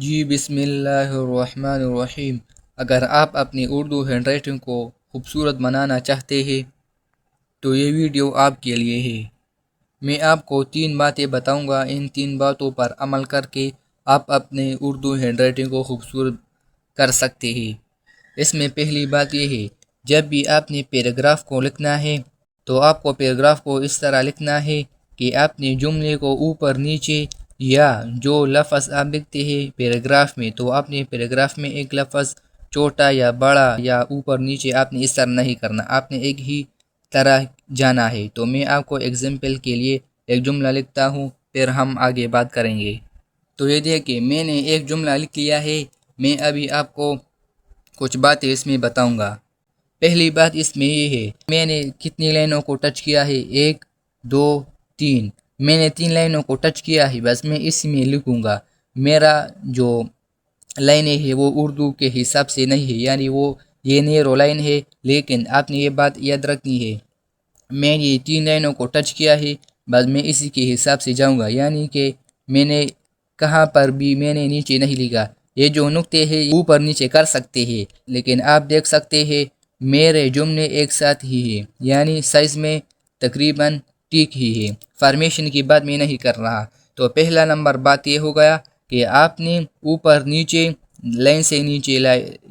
جی بسم اللہ الرحمن الرحیم۔ اگر آپ اپنی اردو ہینڈ رائٹنگ کو خوبصورت بنانا چاہتے ہیں تو یہ ویڈیو آپ کے لیے ہے۔ میں آپ کو 3 باتیں بتاؤں گا، ان 3 باتوں پر عمل کر کے آپ اپنے اردو ہینڈ رائٹنگ کو خوبصورت کر سکتے ہیں۔ اس میں پہلی بات یہ ہے، جب بھی آپ نے پیراگراف کو لکھنا ہے تو آپ کو پیراگراف کو اس طرح لکھنا ہے کہ آپ نے جملے کو اوپر نیچے یا جو لفظ آپ لکھتے ہیں پیراگراف میں، تو آپ نے پیراگراف میں ایک لفظ چھوٹا یا بڑا یا اوپر نیچے آپ نے اس طرح نہیں کرنا، آپ نے ایک ہی طرح جانا ہے۔ تو میں آپ کو ایگزامپل کے لیے ایک جملہ لکھتا ہوں، پھر ہم آگے بات کریں گے۔ تو یہ دیکھیں، میں نے ایک جملہ لکھ لیا ہے۔ میں ابھی آپ کو کچھ باتیں اس میں بتاؤں گا۔ پہلی بات اس میں یہ ہے، میں نے کتنی لائنوں کو ٹچ کیا ہے، 1 2 3۔ میں نے 3 لائنوں کو ٹچ کیا ہے، بس میں اس میں لکھوں گا۔ میرا جو لائنیں ہے وہ اردو کے حساب سے نہیں ہے، یعنی یہ نیرو لائن ہے، لیکن آپ نے یہ بات یاد رکھنی ہے، میں یہ 3 لائنوں کو ٹچ کیا ہے، بس میں اسی کے حساب سے جاؤں گا، یعنی کہ میں نے کہاں پر بھی میں نے نیچے نہیں لکھا۔ یہ جو نقطے ہیں اوپر نیچے کر سکتے ہیں، لیکن آپ دیکھ سکتے ہیں میرے جملے ایک ساتھ ہی ہیں، یعنی سائز میں تقریباً ٹھیک ہی ہے۔ فارمیشن کی بات میں نہیں کر رہا۔ تو پہلا نمبر بات یہ ہو گیا کہ آپ نے اوپر نیچے، لائن سے نیچے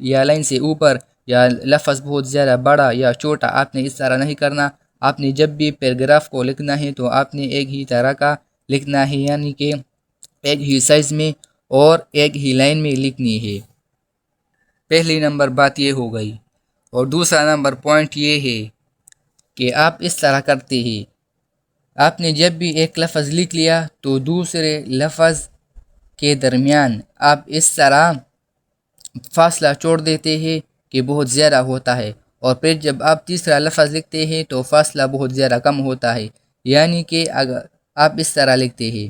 یا لائن سے اوپر، یا لفظ بہت زیادہ بڑا یا چھوٹا آپ نے اس طرح نہیں کرنا۔ آپ نے جب بھی پیراگراف کو لکھنا ہے تو آپ نے ایک ہی طرح کا لکھنا ہے، یعنی کہ ایک ہی سائز میں اور ایک ہی لائن میں لکھنی ہے۔ پہلی نمبر بات یہ ہو گئی۔ اور دوسرا نمبر پوائنٹ یہ ہے کہ آپ اس طرح کرتے ہیں، آپ نے جب بھی ایک لفظ لکھ لیا تو دوسرے لفظ کے درمیان آپ اس طرح فاصلہ چھوڑ دیتے ہیں کہ بہت زیادہ ہوتا ہے، اور پھر جب آپ تیسرا لفظ لکھتے ہیں تو فاصلہ بہت زیادہ کم ہوتا ہے، یعنی کہ اگر آپ اس طرح لکھتے ہیں،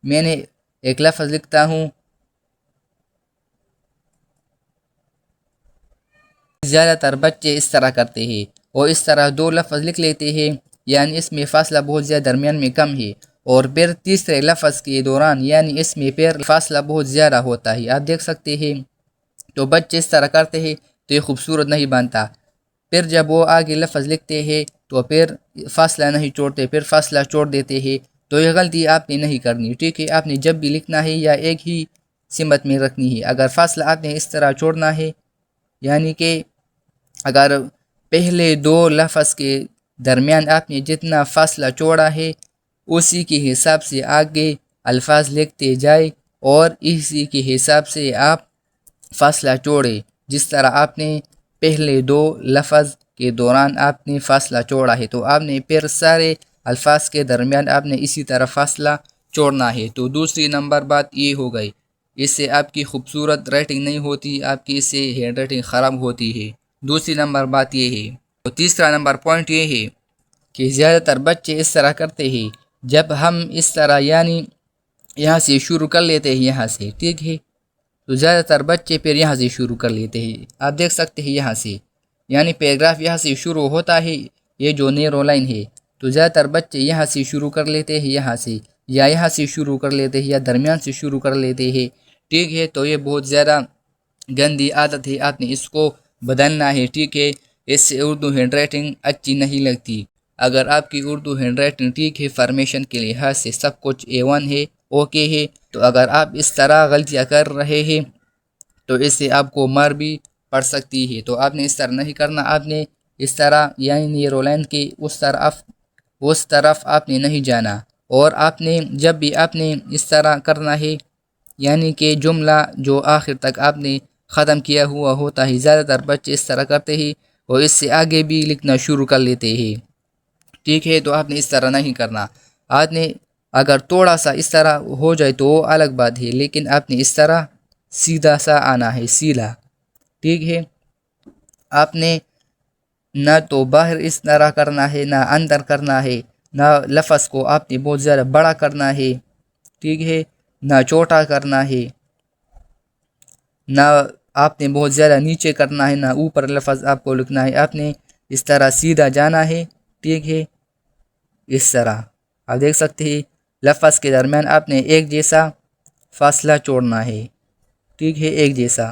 میں نے ایک لفظ لکھتا ہوں، زیادہ تر بچے اس طرح کرتے ہیں اور اس طرح 2 لفظ لکھ لیتے ہیں، یعنی اس میں فاصلہ بہت زیادہ درمیان میں کم ہے، اور پھر تیسرے لفظ کے دوران یعنی اس میں پھر فاصلہ بہت زیادہ ہوتا ہے، آپ دیکھ سکتے ہیں۔ تو بچے اس طرح کرتے ہیں تو یہ خوبصورت نہیں بنتا۔ پھر جب وہ آگے لفظ لکھتے ہیں تو پھر فاصلہ نہیں چھوڑتے، پھر فاصلہ چھوڑ دیتے ہیں، تو یہ غلطی آپ نے نہیں کرنی، ٹھیک ہے؟ آپ نے جب بھی لکھنا ہے یا ایک ہی سمت میں رکھنی ہے۔ اگر فاصلہ آپ نے اس طرح چھوڑنا ہے، یعنی کہ اگر پہلے 2 لفظ کے درمیان آپ نے جتنا فاصلہ چھوڑا ہے اسی کے حساب سے آگے الفاظ لکھتے جائے، اور اسی کے حساب سے آپ فاصلہ چھوڑے، جس طرح آپ نے پہلے 2 لفظ کے دوران آپ نے فاصلہ چھوڑا ہے، تو آپ نے پھر سارے الفاظ کے درمیان آپ نے اسی طرح فاصلہ چھوڑنا ہے۔ تو دوسری نمبر بات یہ ہو گئی، اس سے آپ کی خوبصورت رائٹنگ نہیں ہوتی، آپ کی اس سے ہینڈ رائٹنگ خراب ہوتی ہے۔ دوسری نمبر بات یہ ہے۔ تو تیسرا نمبر پوائنٹ یہ ہے کہ زیادہ تر بچے اس طرح کرتے ہیں، جب ہم اس طرح یعنی یہاں سے شروع کر لیتے ہیں، یہاں سے، ٹھیک ہے؟ تو زیادہ تر بچے پھر یہاں سے شروع کر لیتے ہیں، آپ دیکھ سکتے ہیں یہاں سے، یعنی پیراگراف یہاں سے شروع ہوتا ہے، یہ جو نیرو لائن ہے، تو زیادہ تر بچے یہاں سے شروع کر لیتے ہیں، یہاں سے یا یہاں سے شروع کر لیتے ہیں یا درمیان سے شروع کر لیتے ہیں، ٹھیک ہے؟ تو یہ بہت زیادہ گندی عادت ہے، آپ نے اس کو بدلنا ہے، ٹھیک ہے؟ اس سے اردو ہینڈ رائٹنگ اچھی نہیں لگتی۔ اگر آپ کی اردو ہینڈ رائٹنگ ٹھیک ہے، فارمیشن کے لحاظ سے سب کچھ A1 ہے، اوکے ہے، تو اگر آپ اس طرح غلطیاں کر رہے ہیں تو اس سے آپ کو مار بھی پڑ سکتی ہے۔ تو آپ نے اس طرح نہیں کرنا، آپ نے اس طرح یعنی نیرو لائن کی اس طرف آپ نے نہیں جانا، اور آپ نے جب بھی آپ نے اس طرح کرنا ہے، یعنی کہ جملہ جو آخر تک آپ نے ختم کیا ہوا ہوتا ہے، زیادہ تر بچے اس طرح کرتے ہیں اور اس سے آگے بھی لکھنا شروع کر لیتے ہیں، ٹھیک ہے؟ تو آپ نے اس طرح نہیں کرنا۔ آپ نے اگر تھوڑا سا اس طرح ہو جائے تو وہ الگ بات ہے، لیکن آپ نے اس طرح سیدھا سا آنا ہے، سیدھا، ٹھیک ہے؟ آپ نے نہ تو باہر اس طرح کرنا ہے، نہ اندر کرنا ہے، نہ لفظ کو آپ نے بہت زیادہ بڑا کرنا ہے، ٹھیک ہے؟ نہ چھوٹا کرنا ہے، نہ آپ نے بہت زیادہ نیچے کرنا ہے، نہ اوپر لفظ آپ کو لکھنا ہے، آپ نے اس طرح سیدھا جانا ہے، ٹھیک ہے؟ اس طرح آپ دیکھ سکتے ہیں لفظ کے درمیان آپ نے ایک جیسا فاصلہ چھوڑنا ہے، ٹھیک ہے، ایک جیسا۔